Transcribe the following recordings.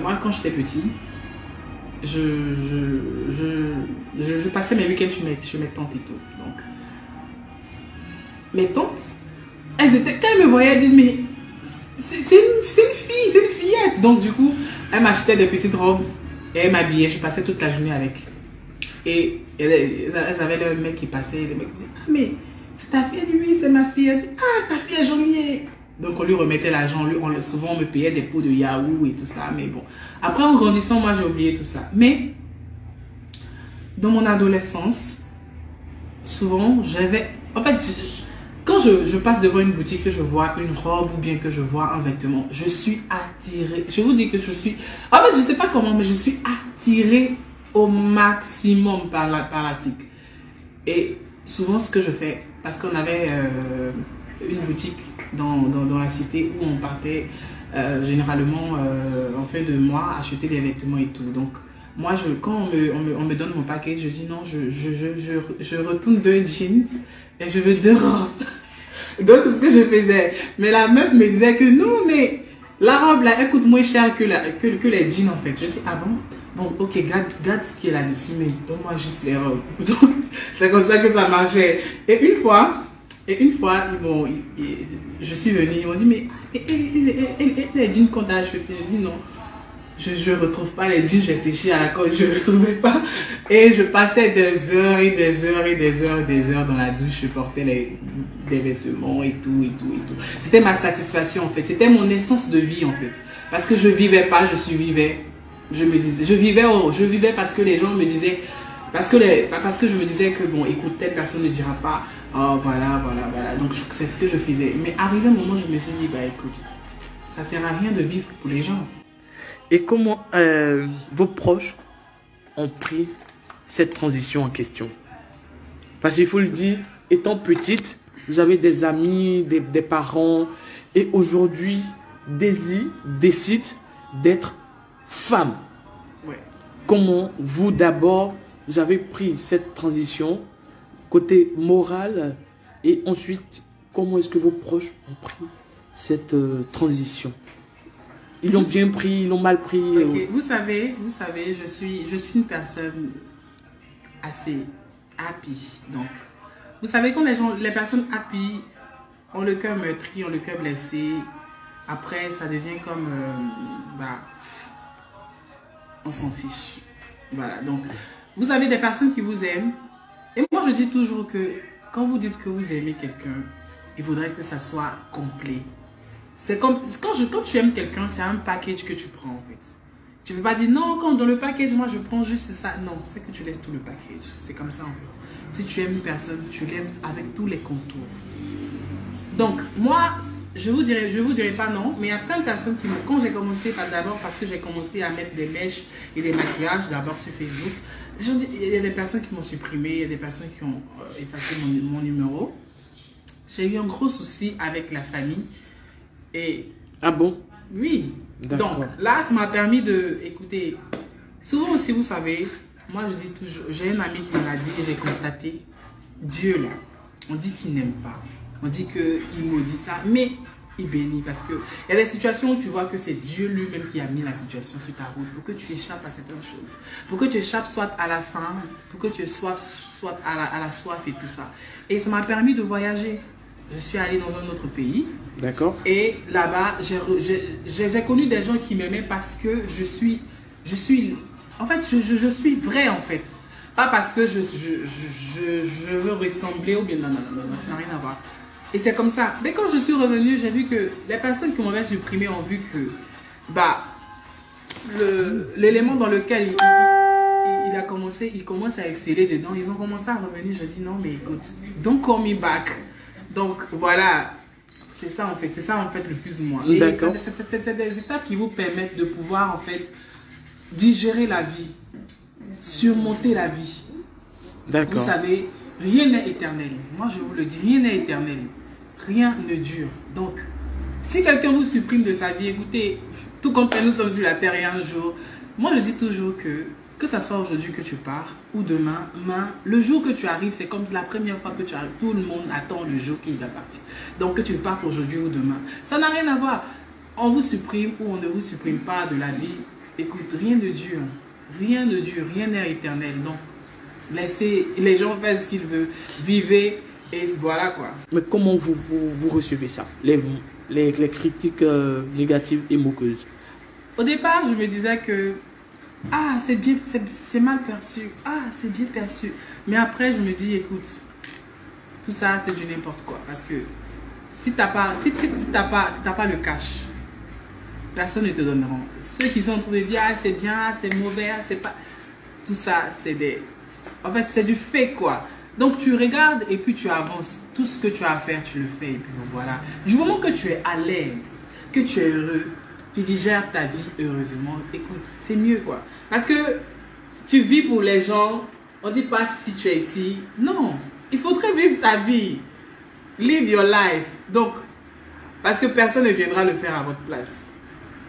moi, quand j'étais petit, je passais mes week-ends chez mes tantes et tout. Donc, mes tantes, elles étaient, quand elles me voyaient, elles disaient, mais c'est une fillette. Donc, du coup, elles m'achetaient des petites robes et elles m'habillaient. Je passais toute la journée avec. Et elles avaient leur mec qui passait. Le mec disait, ah, mais c'est ta fille. Elle dit, oui, c'est ma fille. Elle dit, ah, ta fille est jolie. Donc, on lui remettait l'argent. Souvent, on me payait des pots de yaourt et tout ça. Mais bon. Après, en grandissant, moi, j'ai oublié tout ça. Mais, dans mon adolescence, souvent, j'avais... En fait, quand je passe devant une boutique, que je vois une robe ou bien que je vois un vêtement, je suis attirée. Je vous dis que je suis... En fait, je ne sais pas comment, mais je suis attirée au maximum par la tique. Et souvent, ce que je fais, parce qu'on avait une boutique dans la cité où on partait généralement en fin de mois acheter des vêtements et tout. Donc, moi, quand on me donne mon paquet, je dis non, je retourne 2 jeans et je veux 2 robes. Donc, c'est ce que je faisais. Mais la meuf me disait que non, mais la robe là, elle coûte moins cher que les jeans en fait. Je dis, ah bon? Bon, ok, garde ce qui est là-dessus, mais donne-moi juste les robes. Donc, c'est comme ça que ça marchait. Et une fois, bon, je suis venue, ils m'ont dit, mais les jeans qu'on t'a achetés, je dis non. Je ne retrouve pas les jeans, j'ai séché à la côte, je ne retrouvais pas. Et je passais des heures et des heures et des heures et des heures dans la douche, je portais des vêtements et tout, et tout, et tout. C'était ma satisfaction en fait, c'était mon essence de vie en fait. Parce que je ne vivais pas, je survivais. Je me disais, je vivais parce que les gens me disaient, parce que je me disais que bon, écoute, telle personne ne dira pas, oh voilà. Donc c'est ce que je faisais. Mais arrivé un moment, je me suis dit, bah écoute, ça sert à rien de vivre pour les gens. Et comment vos proches ont pris cette transition en question? Parce qu'il faut le dire, étant petite, vous avez des amis, des parents, et aujourd'hui, Daisy décide d'être femme. Ouais. Comment vous d'abord, vous avez pris cette transition, côté moral, et ensuite, comment est-ce que vos proches ont pris cette transition? Ils l'ont bien pris, ils l'ont mal pris. Okay. Vous savez, je suis une personne assez happy. Donc, vous savez quand les personnes happy ont le cœur meurtri, ont le cœur blessé, après ça devient comme, on s'en fiche. Voilà. Donc, vous avez des personnes qui vous aiment. Et moi, je dis toujours que quand vous dites que vous aimez quelqu'un, il faudrait que ça soit complet. C'est comme, quand tu aimes quelqu'un, c'est un package que tu prends en fait. Tu ne peux pas dire non, quand dans le package, moi je prends juste ça. Non, c'est que tu laisses tout le package. C'est comme ça en fait. Si tu aimes une personne, tu l'aimes avec tous les contours. Donc, moi, je vous dirais pas non, mais il y a plein de personnes qui m'ont... Quand j'ai commencé, d'abord parce que j'ai commencé à mettre des mèches et des maquillages, d'abord sur Facebook, il y a des personnes qui m'ont supprimé, il y a des personnes qui ont effacé mon numéro. J'ai eu un gros souci avec la famille. Et, ah bon? Oui. Donc là, ça m'a permis de... Écoutez, souvent aussi, vous savez, moi je dis toujours, j'ai un ami qui me l'a dit et j'ai constaté, Dieu là, on dit qu'il n'aime pas. On dit qu'il maudit ça, mais il bénit parce que il y a des situations où tu vois que c'est Dieu lui-même qui a mis la situation sur ta route pour que tu échappes à certaines choses. Pour que tu échappes soit à la faim, pour que tu sois soit à la soif et tout ça. Et ça m'a permis de voyager. Je suis allée dans un autre pays. D'accord. Et là-bas, j'ai connu des gens qui m'aimaient parce que je suis vrai en fait. Pas parce que je veux ressembler ou bien non, ça n'a rien à voir. Et c'est comme ça. Mais quand je suis revenue, j'ai vu que les personnes qui m'avaient supprimé ont vu que l'élément dans lequel il commence à exceller dedans. Ils ont commencé à revenir. Je dis non, mais écoute, don't call me back. Donc voilà, c'est ça en fait le plus ou moins. D'accord. C'est des étapes qui vous permettent de pouvoir en fait digérer la vie, surmonter la vie. D'accord. Vous savez, rien n'est éternel. Moi je vous le dis, rien n'est éternel. Rien ne dure. Donc, si quelqu'un vous supprime de sa vie, écoutez, tout comme nous sommes sur la terre et un jour, moi je dis toujours que ça soit aujourd'hui que tu pars ou demain, le jour que tu arrives, c'est comme la première fois que tu arrives. Tout le monde attend le jour qu'il va partir. Donc que tu partes aujourd'hui ou demain. Ça n'a rien à voir. on vous supprime ou on ne vous supprime pas de la vie, écoute, rien de dur. Rien de dur, rien n'est éternel. Donc, laissez les gens faire ce qu'ils veulent. Vivez et voilà quoi. Mais comment vous recevez ça? Les critiques négatives et moqueuses. Au départ, je me disais que ah, c'est mal perçu. Ah, c'est bien perçu. Mais après, je me dis, écoute, tout ça, c'est du n'importe quoi. Parce que si tu n'as pas, t'as pas le cash, personne ne te donnera. Ceux qui sont en train de dire, ah, c'est bien, ah, c'est mauvais, ah, c'est pas... Tout ça, c'est des... En fait, c'est du fait, quoi. Donc, tu regardes et puis tu avances. Tout ce que tu as à faire, tu le fais. Et puis voilà. Du moment que tu es à l'aise, que tu es heureux, tu digères ta vie heureusement, écoute, c'est mieux, quoi. Parce que tu vis pour les gens, on ne dit pas si tu es ici. Non, il faudrait vivre sa vie. Live your life. Donc, parce que personne ne viendra le faire à votre place.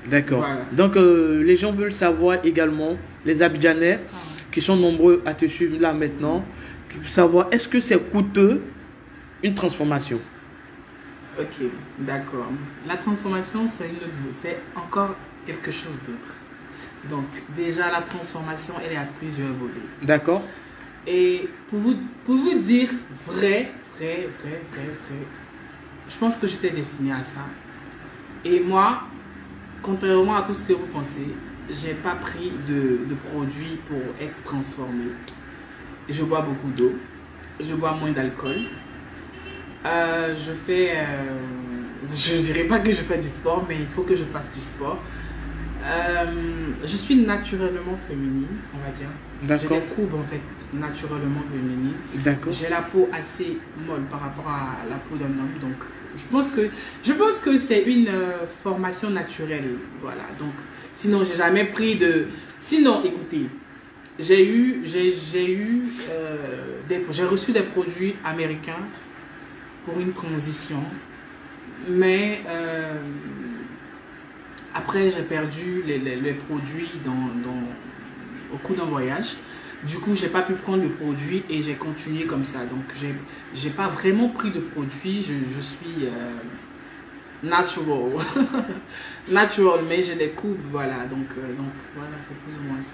D'accord. Voilà. Donc, les gens veulent savoir également, les Abidjanais, qui sont nombreux à te suivre là maintenant, qui veulent savoir, est-ce que c'est coûteux une transformation? Ok, d'accord. La transformation, c'est encore quelque chose d'autre. Donc, déjà, la transformation, elle est à plusieurs volets. D'accord. Et pour vous dire vrai, je pense que j'étais destinée à ça. Et moi, contrairement à tout ce que vous pensez, j'ai pas pris de produits pour être transformé. Je bois beaucoup d'eau, je bois moins d'alcool. Je dirais pas que je fais du sport, mais il faut que je fasse du sport. Je suis naturellement féminine, on va dire. J'ai des courbes en fait naturellement féminines. D'accord. J'ai la peau assez molle par rapport à la peau d'un homme, donc je pense que c'est une formation naturelle, voilà. Donc sinon j'ai jamais pris de. Sinon, écoutez, j'ai reçu des produits américains pour une transition, mais après j'ai perdu les produits au cours d'un voyage. Du coup, j'ai pas pu prendre le produit et j'ai continué comme ça. Donc, j'ai pas vraiment pris de produit. Je suis natural. Natural, mais j'ai des coupes, voilà. Donc voilà, c'est plus ou moins ça.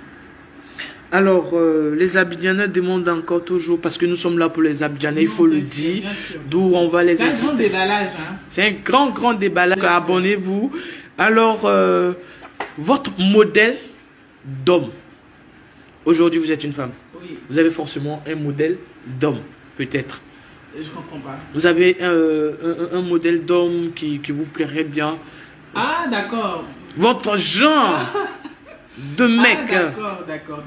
Alors, les Abidjanais demandent encore toujours, parce que nous sommes là pour les Abidjanais, il faut le dire, d'où on va les inciter. C'est un grand déballage. Hein. C'est un grand déballage. Abonnez-vous. Alors, votre modèle d'homme. Aujourd'hui, vous êtes une femme. Oui. Vous avez forcément un modèle d'homme, peut-être. Je comprends pas. Vous avez un modèle d'homme qui vous plairait bien. Ah, d'accord. Votre genre de mec. Ah, d'accord.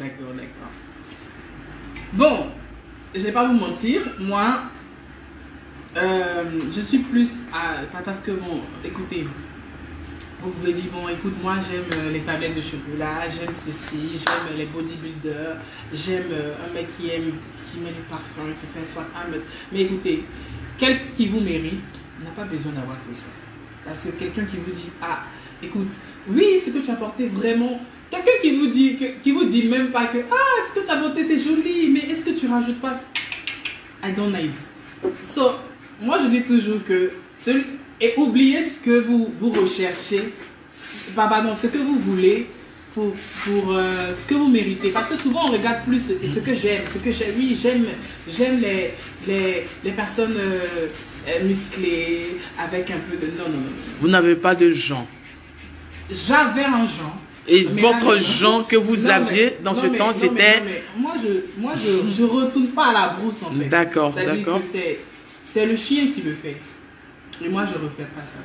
Bon, je vais pas vous mentir. Moi, je suis plus parce que, bon, écoutez, vous pouvez dire, bon, écoute, moi, j'aime les tablettes de chocolat, j'aime ceci, j'aime les bodybuilders, j'aime un mec qui met du parfum, qui fait soit un mètre. Mais écoutez, quelqu'un qui vous mérite n'a pas besoin d'avoir tout ça. Parce que quelqu'un qui vous dit, ah, écoute, oui, ce que tu as porté vraiment... Quelqu'un qui vous dit même pas que, ah, ce que tu as porté, c'est joli, mais est-ce que tu rajoutes pas... I don't need. So, moi, je dis toujours que... Et oubliez ce que vous recherchez, pardon, ce que vous voulez pour ce que vous méritez. Parce que souvent on regarde plus ce que j'aime, oui, j'aime les personnes musclées avec un peu de... Non. Vous n'avez pas de genre. J'avais un genre. Et votre genre que vous aviez dans ce temps, c'était... Moi, je retourne pas à la brousse en fait. D'accord. C'est le chien qui le fait. Et moi, je ne refais pas ça.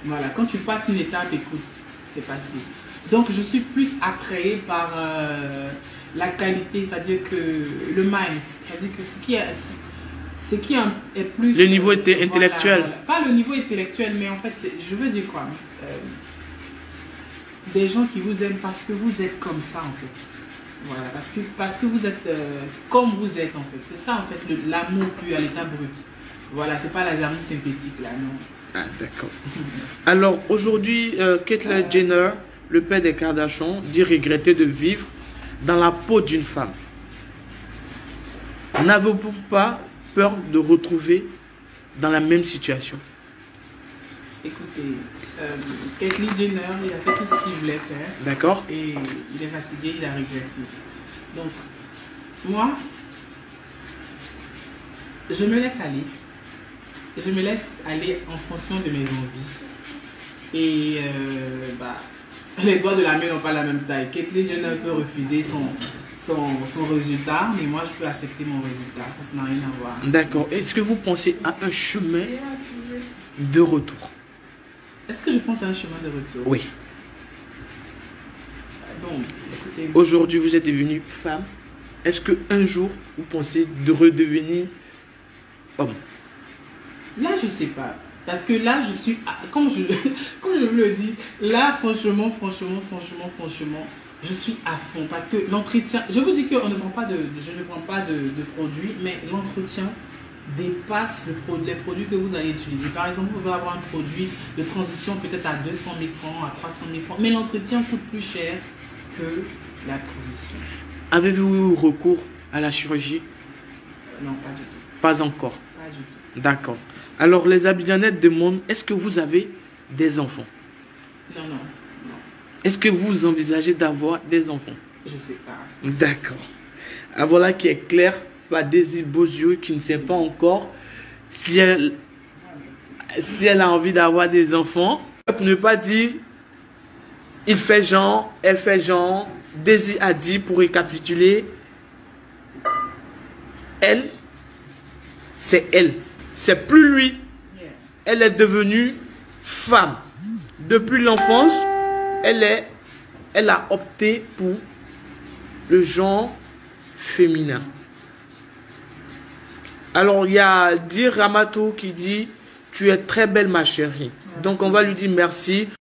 Voilà, quand tu passes une étape, écoute, c'est facile. Donc, je suis plus attirée par la qualité, c'est-à-dire que le mind, c'est-à-dire que ce qui est plus... Le niveau intellectuel. Voilà. Pas le niveau intellectuel, mais en fait, je veux dire quoi des gens qui vous aiment parce que vous êtes comme ça, en fait. Voilà, parce que vous êtes comme vous êtes, en fait. C'est ça, en fait, l'amour pur à l'état brut. Voilà, c'est pas l'amour synthétique là, non. Ah, d'accord. Alors, aujourd'hui, Caitlyn Jenner, le père des Kardashian, dit regretter de vivre dans la peau d'une femme. N'avez-vous pas peur de retrouver dans la même situation? Écoutez, Caitlyn Jenner, il a fait tout ce qu'il voulait faire. D'accord. Et il est fatigué, il n'arrivait plus. Donc, moi, je me laisse aller. Je me laisse aller en fonction de mes envies. Et les doigts de la main n'ont pas la même taille. Caitlyn Jenner peut refuser son résultat, mais moi je peux accepter mon résultat. Ça n'a rien à voir. D'accord. Est-ce que vous pensez à un chemin de retour? Est-ce que je pense à un chemin de retour? Oui. Bon, écoutez, Aujourd'hui, vous êtes devenue femme. Est-ce qu'un jour, vous pensez de redevenir homme? là, je sais pas. Parce que là, je suis, comme je vous le dis, là, franchement, je suis à fond. Parce que l'entretien, je vous dis que je ne prends pas de produits, mais l'entretien dépasse les produits que vous allez utiliser. Par exemple, vous pouvez avoir un produit de transition peut-être à 200 000 francs, à 300 000 francs, mais l'entretien coûte plus cher que la transition. Avez-vous eu recours à la chirurgie? Non, pas du tout. Pas encore. Pas du tout. D'accord. Alors, les Abidjanais demandent, est-ce que vous avez des enfants? Non, non, non. Est-ce que vous envisagez d'avoir des enfants? Je sais pas. D'accord. Ah, voilà qui est clair par Daisy Bozio qui ne sait pas encore si elle a envie d'avoir des enfants. Ne pas dire il fait genre, elle fait genre. Daisy a dit, pour récapituler, elle, c'est elle. C'est plus lui. Elle est devenue femme. Depuis l'enfance, elle a opté pour le genre féminin. Alors, il y a Dir Ramato qui dit, tu es très belle ma chérie. Donc, on va lui dire merci.